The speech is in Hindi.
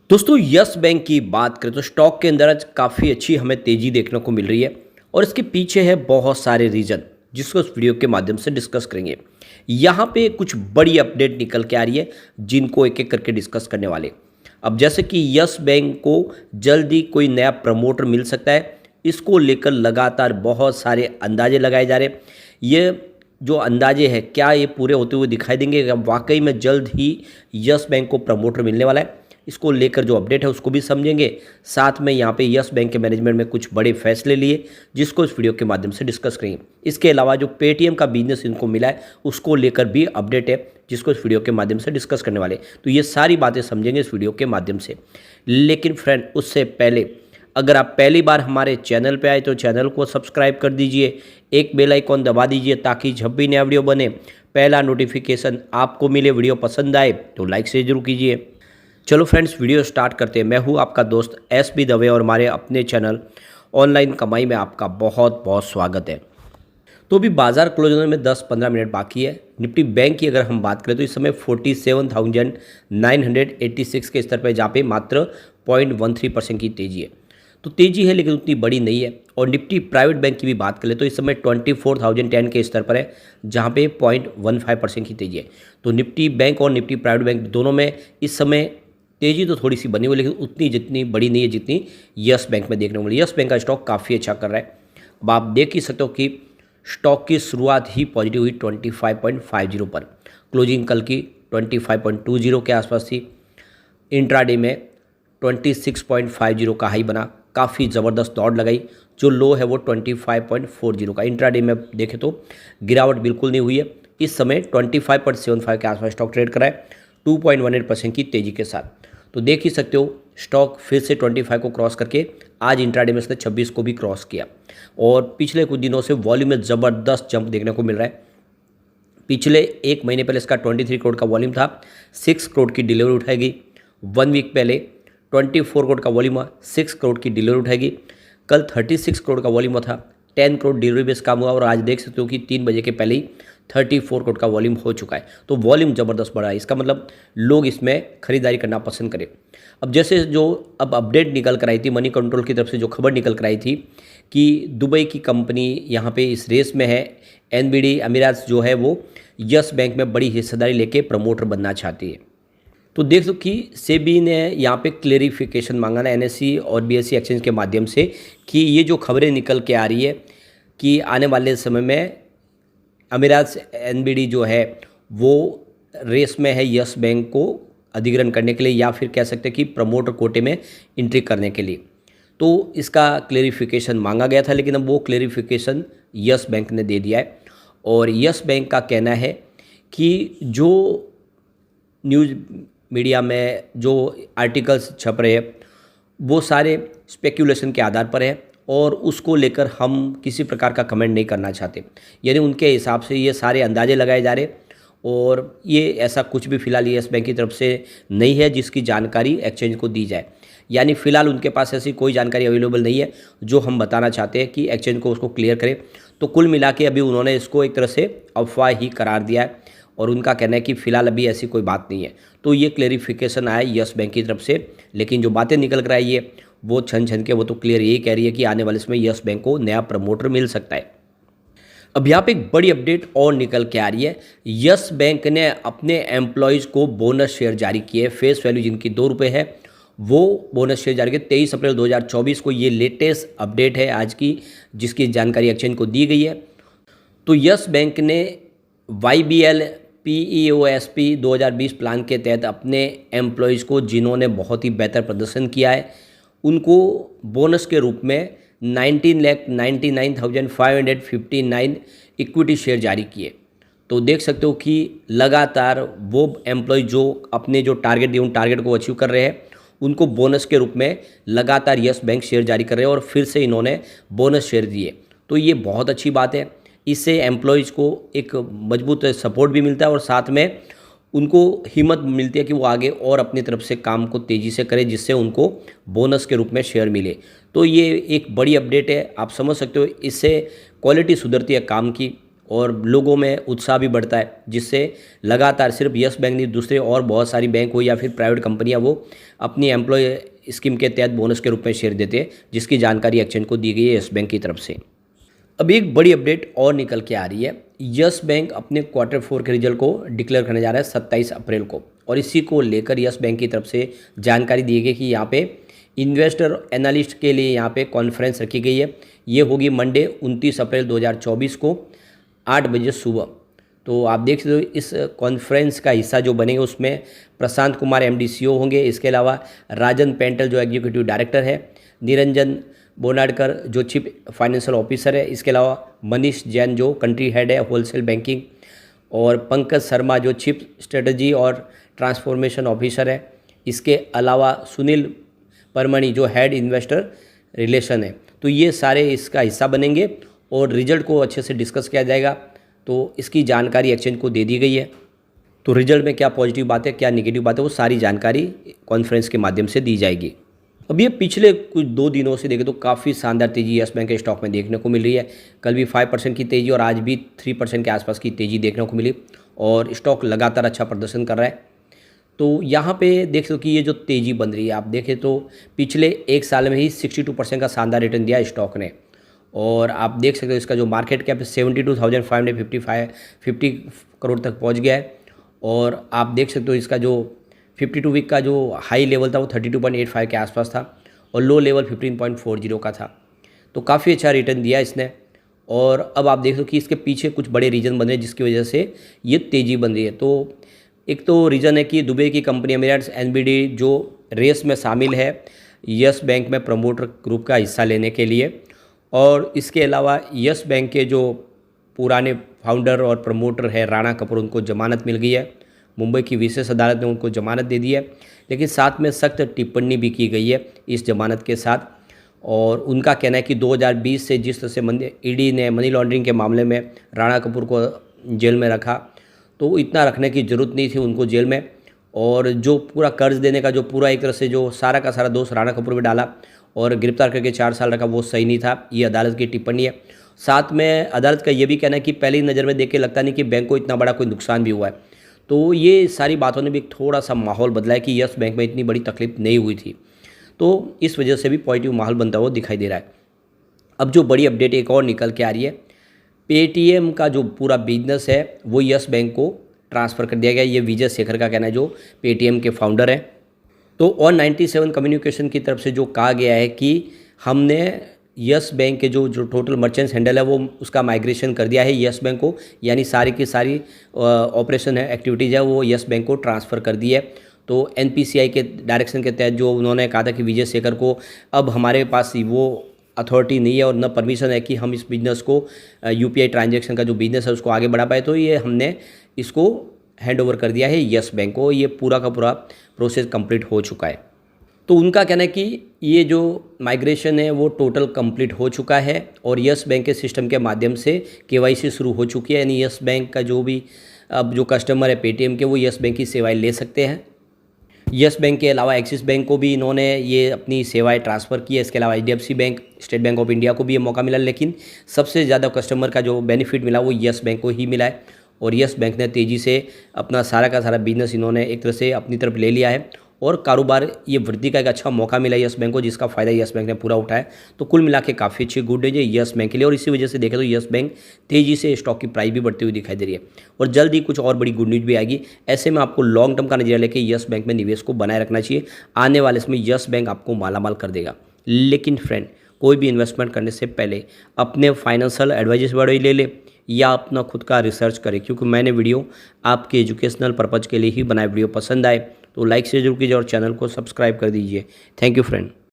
दोस्तों यस बैंक की बात करें तो स्टॉक के अंदर आज काफ़ी अच्छी हमें तेज़ी देखने को मिल रही है और इसके पीछे है बहुत सारे रीज़न जिसको इस वीडियो के माध्यम से डिस्कस करेंगे। यहाँ पे कुछ बड़ी अपडेट निकल के आ रही है जिनको एक एक करके डिस्कस करने वाले। अब जैसे कि यस बैंक को जल्दी कोई नया प्रमोटर मिल सकता है, इसको लेकर लगातार बहुत सारे अंदाजे लगाए जा रहे हैं। ये जो अंदाजे हैं क्या ये पूरे होते हुए दिखाई देंगे? क्या वाकई में जल्द ही यस बैंक को प्रमोटर मिलने वाला है? इसको लेकर जो अपडेट है उसको भी समझेंगे। साथ में यहाँ पे यस बैंक के मैनेजमेंट में कुछ बड़े फैसले लिए जिसको इस वीडियो के माध्यम से डिस्कस करेंगे। इसके अलावा जो पेटीएम का बिजनेस इनको मिला है उसको लेकर भी अपडेट है जिसको इस वीडियो के माध्यम से डिस्कस करने वाले। तो ये सारी बातें समझेंगे इस वीडियो के माध्यम से। लेकिन फ्रेंड उससे पहले अगर आप पहली बार हमारे चैनल पे आए तो चैनल को सब्सक्राइब कर दीजिए, एक बेल आइकॉन दबा दीजिए ताकि जब भी नया वीडियो बने पहला नोटिफिकेशन आपको मिले। वीडियो पसंद आए तो लाइक से जरूर कीजिए। चलो फ्रेंड्स वीडियो स्टार्ट करते हैं। मैं हूं आपका दोस्त एसबी दवे और हमारे अपने चैनल ऑनलाइन कमाई में आपका बहुत बहुत स्वागत है। तो अभी बाजार क्लोज होने में 10-15 मिनट बाकी है। निफ्टी बैंक की अगर हम बात करें तो इस समय 47,986 के स्तर पर जहाँ पे मात्र 0.13% की तेज़ी है। तो तेज़ी है लेकिन उतनी बड़ी नहीं है। और निफ्टी प्राइवेट बैंक की भी बात करें तो इस समय 24,010 के स्तर पर है जहाँ पे 0.15% की तेज़ी है। तो निफ्टी बैंक और निफ्टी प्राइवेट बैंक दोनों में इस समय तेज़ी तो थोड़ी सी बनी हुई लेकिन उतनी जितनी बड़ी नहीं है जितनी यस बैंक में देखने को मिली। यस बैंक का स्टॉक काफ़ी अच्छा कर रहा है। अब आप देख ही सकते हो कि स्टॉक की शुरुआत ही पॉजिटिव हुई 25.50 पर, क्लोजिंग कल की 25.20 के आसपास थी। इंट्राडे में 26.50 का हाई बना, काफ़ी ज़बरदस्त दौड़ लगाई। जो लो है वो 25.40 का। इंट्राडे में देखें तो गिरावट बिल्कुल नहीं हुई है। इस समय 25.75 के आसपास स्टॉक ट्रेड कर रहा है 2.18% की तेज़ी के साथ। तो देख ही सकते हो स्टॉक फिर से 25 को क्रॉस करके आज इंट्राडे में इसने 26 को भी क्रॉस किया। और पिछले कुछ दिनों से वॉल्यूम में ज़बरदस्त जंप देखने को मिल रहा है। पिछले एक महीने पहले इसका 23 करोड़ का वॉल्यूम था, 6 करोड़ की डिलीवरी उठाएगी। 1 वीक पहले 24 करोड़ का वॉल्यूम हुआ, 6 करोड़ की डिलीवरी उठाएगी। कल 36 करोड़ का वॉल्यूम था, 10 करोड़ डिलीवरी बेस काम हुआ। और आज देख सकते हो कि 3 बजे के पहले ही 34 करोड़ का वॉल्यूम हो चुका है। तो वॉल्यूम ज़बरदस्त बढ़ा है, इसका मतलब लोग इसमें खरीदारी करना पसंद करें। अब जैसे जो अब अपडेट निकल कर आई थी मनी कंट्रोल की तरफ से, जो खबर निकल कर आई थी कि दुबई की कंपनी यहाँ पे इस रेस में है, एनबीडी अमीरात जो है वो यस बैंक में बड़ी हिस्सेदारी लेके प्रमोटर बनना चाहती है। तो देख लो कि सेबी ने यहाँ पे क्लेरिफिकेशन मांगा ना एनएससी और बीएससी एक्सचेंज के माध्यम से कि ये जो खबरें निकल के आ रही है कि आने वाले समय में अमीरात एनबीडी जो है वो रेस में है यस बैंक को अधिग्रहण करने के लिए, या फिर कह सकते हैं कि प्रमोटर कोटे में एंट्री करने के लिए। तो इसका क्लेरिफिकेशन मांगा गया था लेकिन अब वो क्लेरिफिकेशन यस बैंक ने दे दिया है। और यस बैंक का कहना है कि जो न्यूज़ मीडिया में जो आर्टिकल्स छप रहे हैं वो सारे स्पेक्यूलेशन के आधार पर है और उसको लेकर हम किसी प्रकार का कमेंट नहीं करना चाहते। यानी उनके हिसाब से ये सारे अंदाजे लगाए जा रहे और ये ऐसा कुछ भी फिलहाल यस बैंक की तरफ से नहीं है जिसकी जानकारी एक्सचेंज को दी जाए। यानी फ़िलहाल उनके पास ऐसी कोई जानकारी अवेलेबल नहीं है जो हम बताना चाहते हैं कि एक्सचेंज को उसको क्लियर करें। तो कुल मिला के अभी उन्होंने इसको एक तरह से अफवाह ही करार दिया है और उनका कहना है कि फ़िलहाल अभी ऐसी कोई बात नहीं है। तो ये क्लेरिफिकेशन आया यस बैंक की तरफ से, लेकिन जो बातें निकल कर आई है वो छन के वो तो क्लियर यही कह रही है कि आने वाले समय यस बैंक को नया प्रमोटर मिल सकता है। अब यहाँ पे एक बड़ी अपडेट और निकल के आ रही है। यस बैंक ने अपने एम्प्लॉयज़ को बोनस शेयर जारी किए। फेस वैल्यू जिनकी ₹2 है वो बोनस शेयर जारी किए 23 अप्रैल 2024 को। ये लेटेस्ट अपडेट है आज की जिसकी जानकारी एक्सचेंज को दी गई है। तो यस बैंक ने YBL PEOSP 2020 प्लान के तहत अपने एम्प्लॉयज़ को जिन्होंने बहुत ही बेहतर प्रदर्शन किया है उनको बोनस के रूप में 19,99,559 इक्विटी शेयर जारी किए। तो देख सकते हो कि लगातार वो एम्प्लॉय जो अपने जो टारगेट दिए उन टारगेट को अचीव कर रहे हैं उनको बोनस के रूप में लगातार यस बैंक शेयर जारी कर रहे हैं और फिर से इन्होंने बोनस शेयर दिए। तो ये बहुत अच्छी बात है। इससे एम्प्लॉयज़ को एक मजबूत सपोर्ट भी मिलता है और साथ में उनको हिम्मत मिलती है कि वो आगे और अपनी तरफ से काम को तेज़ी से करें जिससे उनको बोनस के रूप में शेयर मिले। तो ये एक बड़ी अपडेट है, आप समझ सकते हो। इससे क्वालिटी सुधरती है काम की और लोगों में उत्साह भी बढ़ता है, जिससे लगातार सिर्फ यस बैंक नहीं दूसरे और बहुत सारी बैंक हो या फिर प्राइवेट कंपनियां वो अपनी एम्प्लॉय स्कीम के तहत बोनस के रूप में शेयर देते हैं, जिसकी जानकारी एक्सचेंज को दी गई है यस बैंक की तरफ से। अभी एक बड़ी अपडेट और निकल के आ रही है। यस बैंक अपने Q4 के रिजल्ट को डिक्लेयर करने जा रहा है 27 अप्रैल को, और इसी को लेकर यस बैंक की तरफ से जानकारी दी गई कि यहाँ पे इन्वेस्टर एनालिस्ट के लिए यहाँ पे कॉन्फ्रेंस रखी गई है। ये होगी मंडे 29 अप्रैल 2024 को 8 बजे सुबह। तो आप देख सकते हो इस कॉन्फ्रेंस का हिस्सा जो बनेगा उसमें प्रशांत कुमार MD CEO होंगे, इसके अलावा राजन पेंटल जो एग्जीक्यूटिव डायरेक्टर है, निरंजन बोनाडकर जो चीफ फाइनेंशियल ऑफिसर है, इसके अलावा मनीष जैन जो कंट्री हेड है होलसेल बैंकिंग, और पंकज शर्मा जो चीफ स्ट्रेटजी और ट्रांसफॉर्मेशन ऑफिसर है, इसके अलावा सुनील परमणि जो हेड इन्वेस्टर रिलेशन है। तो ये सारे इसका हिस्सा बनेंगे और रिजल्ट को अच्छे से डिस्कस किया जाएगा। तो इसकी जानकारी एक्सचेंज को दे दी गई है। तो रिजल्ट में क्या पॉजिटिव बात है, क्या नेगेटिव बात है, वो सारी जानकारी कॉन्फ्रेंस के माध्यम से दी जाएगी। अब ये पिछले कुछ 2 दिनों से देखें तो काफ़ी शानदार तेज़ी यस बैंक के स्टॉक में देखने को मिल रही है। कल भी 5% की तेज़ी और आज भी 3% के आसपास की तेज़ी देखने को मिली, और स्टॉक लगातार अच्छा प्रदर्शन कर रहा है। तो यहाँ पे देख सकते हो कि ये जो तेज़ी बन रही है, आप देखें तो पिछले 1 साल में ही 62% का शानदार रिटर्न दिया स्टॉक ने, और आप देख सकते हो इसका जो मार्केट कैप 72,550 करोड़ तक पहुँच गया है। और आप देख सकते हो इसका जो 52 वीक का जो हाई लेवल था वो 32.85 के आसपास था, और लो लेवल 15.40 का था। तो काफ़ी अच्छा रिटर्न दिया इसने। और अब आप देख लो कि इसके पीछे कुछ बड़े रीज़न बन रहे हैं जिसकी वजह से ये तेज़ी बन रही है। तो एक तो रीज़न है कि दुबई की कंपनी एमिरेट्स NBD जो रेस में शामिल है यस बैंक में प्रमोटर ग्रुप का हिस्सा लेने के लिए, और इसके अलावा यस बैंक के जो पुराने फाउंडर और प्रमोटर है राणा कपूर, उनको जमानत मिल गई है। मुंबई की विशेष अदालत ने उनको जमानत दे दी है, लेकिन साथ में सख्त टिप्पणी भी की गई है इस जमानत के साथ। और उनका कहना है कि 2020 से जिस तरह से ईडी ने मनी लॉन्ड्रिंग के मामले में राणा कपूर को जेल में रखा, तो इतना रखने की ज़रूरत नहीं थी उनको जेल में। और जो पूरा कर्ज देने का जो पूरा एक तरह से जो सारा का सारा दोष राणा कपूर पे डाला और गिरफ्तार करके 4 साल रखा, वो सही नहीं था। ये अदालत की टिप्पणी है। साथ में अदालत का ये भी कहना है कि पहली नज़र में देख के लगता नहीं कि बैंक को इतना बड़ा कोई नुकसान भी हुआ है। तो ये सारी बातों ने भी थोड़ा सा माहौल बदला है कि यस बैंक में इतनी बड़ी तकलीफ नहीं हुई थी। तो इस वजह से भी पॉजिटिव माहौल बनता हुआ दिखाई दे रहा है। अब जो बड़ी अपडेट एक और निकल के आ रही है, पेटीएम का जो पूरा बिजनेस है वो यस बैंक को ट्रांसफ़र कर दिया गया। ये विजय शेखर का कहना है, जो पेटीएम के फाउंडर हैं। तो ON97 कम्युनिकेशन की तरफ से जो कहा गया है कि हमने यस बैंक के जो टोटल मर्चेंट्स हैंडल है वो उसका माइग्रेशन कर दिया है यस बैंक को, यानी सारी की सारी ऑपरेशन है, एक्टिविटीज़ है, वो यस बैंक को ट्रांसफ़र कर दी है। तो NPCI के डायरेक्शन के तहत जो उन्होंने कहा था कि विजय शेखर को अब हमारे पास वो अथॉरिटी नहीं है और न परमिशन है कि हम इस बिज़नेस को UPI ट्रांजैक्शन का जो बिज़नेस है उसको आगे बढ़ा पाए, तो ये हमने इसको हैंड ओवर कर दिया है यस बैंक को। ये पूरा का पूरा प्रोसेस कंप्लीट हो चुका है। तो उनका कहना है कि ये जो माइग्रेशन है वो टोटल कंप्लीट हो चुका है और यस बैंक के सिस्टम के माध्यम से KYC शुरू हो चुकी है, यानी यस बैंक का जो भी अब जो कस्टमर है पेटीएम के, वो यस बैंक की सेवाएं ले सकते हैं। यस बैंक के अलावा एक्सिस बैंक को भी इन्होंने ये अपनी सेवाएं ट्रांसफ़र की है। इसके अलावा HDFC bank, state bank of India को भी ये मौका मिला, लेकिन सबसे ज़्यादा कस्टमर का जो बेनिफिट मिला वो यस बैंक को ही मिला है। और यस बैंक ने तेज़ी से अपना सारा का सारा बिजनेस इन्होंने एक तरह से अपनी तरफ ले लिया है और कारोबार ये वृद्धि का एक अच्छा मौका मिला यस बैंक को, जिसका फ़ायदा यस बैंक ने पूरा उठाया। तो कुल मिला के काफ़ी अच्छी गुड न्यूज है यस बैंक के लिए, और इसी वजह से देखें तो यस बैंक तेज़ी से स्टॉक की प्राइस भी बढ़ती हुई दिखाई दे रही है और जल्द ही कुछ और बड़ी गुड न्यूज भी आएगी। ऐसे में आपको लॉन्ग टर्म का नजरिया लेके यस बैंक में निवेश को बनाए रखना चाहिए। आने वाले इसमें यस बैंक आपको मालामाल कर देगा। लेकिन फ्रेंड, कोई भी इन्वेस्टमेंट करने से पहले अपने फाइनेंशियल एडवाइजर्स बड़े ले ले या अपना खुद का रिसर्च करें, क्योंकि मैंने वीडियो आपके एजुकेशनल पर्पज़ के लिए ही बनाए। वीडियो पसंद आए तो लाइक से जरूर कीजिए और चैनल को सब्सक्राइब कर दीजिए। Thank you friend.